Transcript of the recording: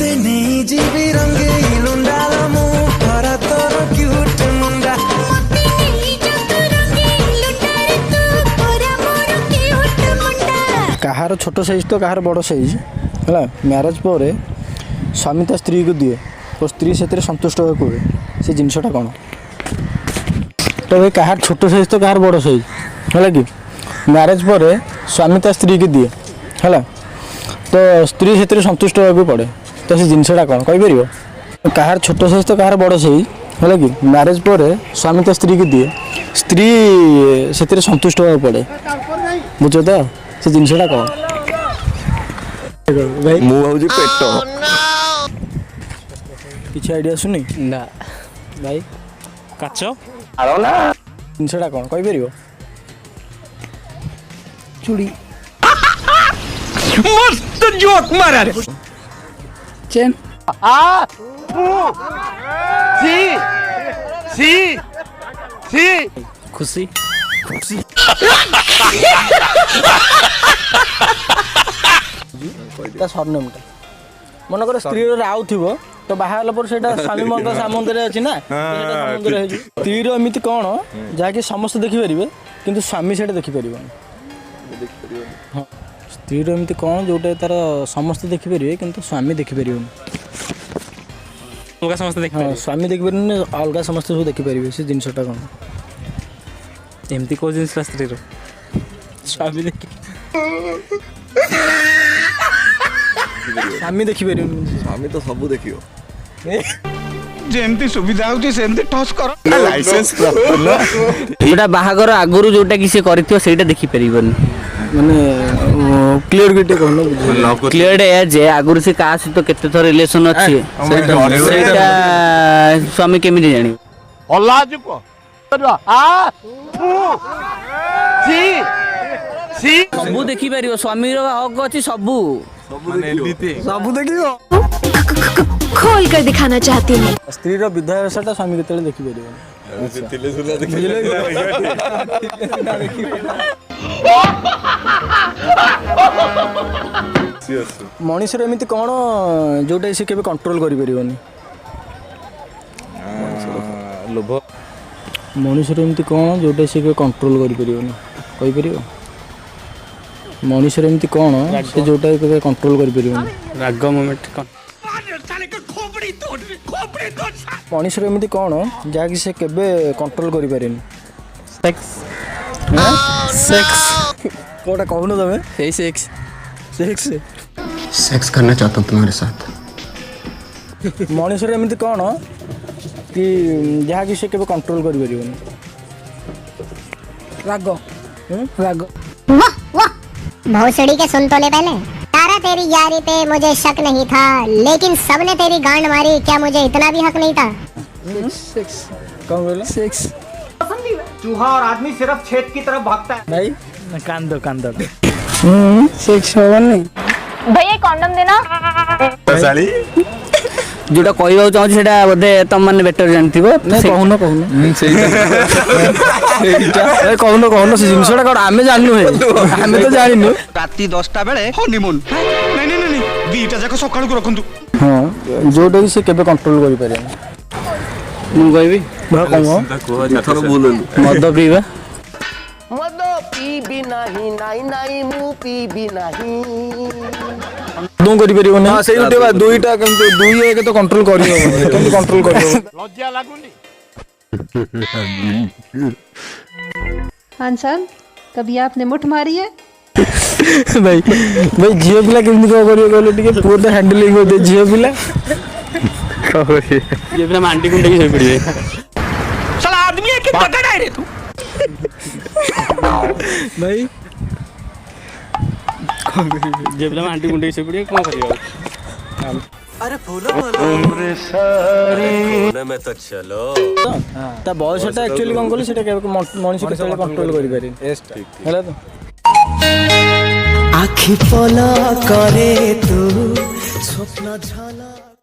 तोते नहीं जीवी रंगे लुंडाल मु भरा तोर क्यूट मुंडा कहार छोट साइज तो कहार बड़ साइज है मैरेज पर स्वामी ता स्त्री को दिए और स्त्री से संतुष्ट हो कहे से जिनसा कौन तो भाई कहार छोट साइज तो कहार बड़ साइज है कि मैरेज पर स्वामी ता स्त्री को दिए है तो स्त्री से संतुष्ट होगा पड़े तो से जिनसा कौन कहीपर कहार छोट साइज तो कहार बड़ साइज है कि मैरेज पर स्वामी ता स्त्री को दिए स्त्री से संतुष्ट होगा पड़े बुझ तो से जिनसा कौन भाई मुझे पेट किसी आइडिया सुनी ना भाई काच जिनसा कौन कहीपर चूड़ी मस्त जोक मारा रे चेन सी खुशी सरनेमटा मन कर स्त्री राउ थी तो बाहर स्वामी मंदिर सामंदर अच्छी ना स्त्री एमती कौन जहाँकि समस्त देखिपारे कि स्वामी से देखिपर हाँ स्त्री एमती कौन जोटा तार समस्त देखिपारे कि स्वामी देखिपर हाँ स्वामी देखिपारे अलग समस्त सब देखिपारे से जिनसा कौन एमती कौ जिन स्त्री स्वामी देख स्वामी देखिपारे स्वामी तो सब देखियो जेमती सुविधा होची सेमती ठस कर लाइसेंस प्राप्त ना जोटा बाहागर आगुरु जोटा कि से करथियो सेटा देखि परिबन माने क्लियर गेटे कहनो क्लियर है जे आगुरु से का सहित केते थर रिलेशन अछि सेटा स्वामी केमिति जानि अल्लाह जी को सबु देखि परियो स्वामी रो हक अछि सबु सब देखियो खोल कर दिखाना चाहती हूँ स्त्री रो विधवाटा स्वामी केते देखि परियो मनीष एमती कौन जोटा से केबे कंट्रोल करि परियोनी लोभ मनीष एमती कौन जोटा से केबे कंट्रोल करि परियोनी कहि परियो मनीष एमती कौन से जोटा केबे कंट्रोल करि परियोनी राग मोमेंट मनीष एमती कौन जहाँकि से केबे कंट्रोल करि पारेनी सेक्स सेक्स कोटा कहनो तमे सही सेक्स सेक्स सेक्स करना चाहता हूँ तुम्हारे साथ। मनीष एमती कौन कि जहाँकि से केबे कंट्रोल करि पारियोनी राग राग भोसड़ी के सुन तो ले पहले तारा तेरी यारी पे मुझे शक नहीं था लेकिन सबने तेरी गांड मारी क्या मुझे इतना भी हक नहीं था सेक्स कौन बोला सेक्स चूहा और आदमी सिर्फ छेद की तरफ भागता है भाई कांदो सेक्स होगा नहीं भैया कंडोम देना साली जोटा कहबा चाहूँ सेटा बोधे तुम मैंने बेटर जानथिबो कहनो कहनो से जिनसटा कौन आमे जाननु है आमे तो जानिनु राती 10टा बेले हनीमून नहीं नहीं नहीं दीटा जाक सकाळ को रखंतु हां जोटा से केबे कंट्रोल करि पारे मु कहबी भा कहू थोड़ा बोलनु मद पीबा मद पीबी नहीं नहीं नहीं मु पीबी नहीं दो करि परियो ना सेही उठे बा दुईटा केमते दुई एक तो कंट्रोल करियो केमते कंट्रोल करियो लज्जा लागुनी हाँ सर कभी आपने मुठ मारी है भाई झियो पिला केमते को करियो कहले टिके पूरा हैंडलिंग हो दे झियो पिला ये बिना मांडी गुंडे की सोई पड़ी साला आदमी है कि बगड़ है रे तू भाई जे बिना मांडी गुंडे की सोई पड़ी कोन करियो अरे बोलो उम्र सारी में तो चलो ता बॉयसटा एक्चुअली कोन कहले सेटा केबे मनीष के कंट्रोल करि पारे हैला तो आखि पला करे तू स्वप्न झाला